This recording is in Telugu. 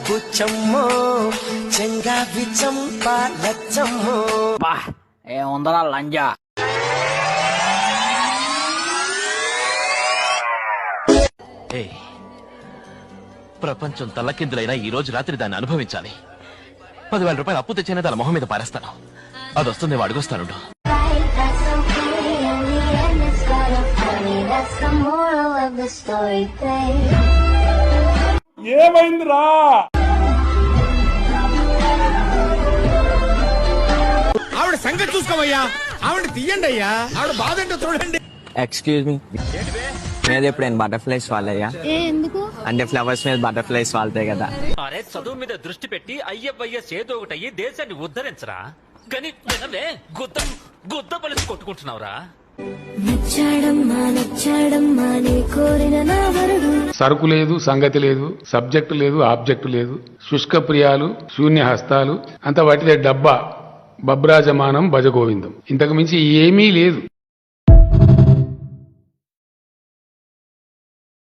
బుచ్చమ్మో చెంగావి చంప లచ్చమ్మో ఏముందరా లంజా. ప్రపంచం తల్లకిందులైనా ఈ రోజు రాత్రి దాన్ని అనుభవించాలి. 10,000 రూపాయలు అప్పు తెచ్చిన దాని మొహం మీద పారేస్తాను. అది వస్తుంది అడుగొస్తాను. ఏమైందిరా? ఆవిడ సంగతి చూసుకోవయ్యా, ఆవిడ తీయండి అయ్యా, ఆవిడ బాధ ఏంటో చూడండి. ఎక్స్క్యూజ్ మీ, మీద ఎప్పుడైనా బటర్ఫ్లైస్ వాళ్ళయ్యా? ఎందుకు అంటే ఫ్లవర్స్ మీద బటర్ఫ్లైస్ వాళ్తాయి కదా. అరే చదువు మీద దృష్టి పెట్టి అయ్యబ్బయ్య చేదో ఒకటయ్యి దేశాన్ని ఉద్ధరించరా. కానీ గుద్ద పలిసి కొట్టుకుంటున్నావురా. సరుకు లేదు, సంగతి లేదు, సబ్జెక్టు లేదు, ఆబ్జెక్టు లేదు, శుష్క ప్రియాలు, శూన్య హస్తాలు, అంత వాటిదే డబ్బా, బబ్రాజమానం, భజగోవిందం, ఇంతకు మించి ఏమీ లేదు.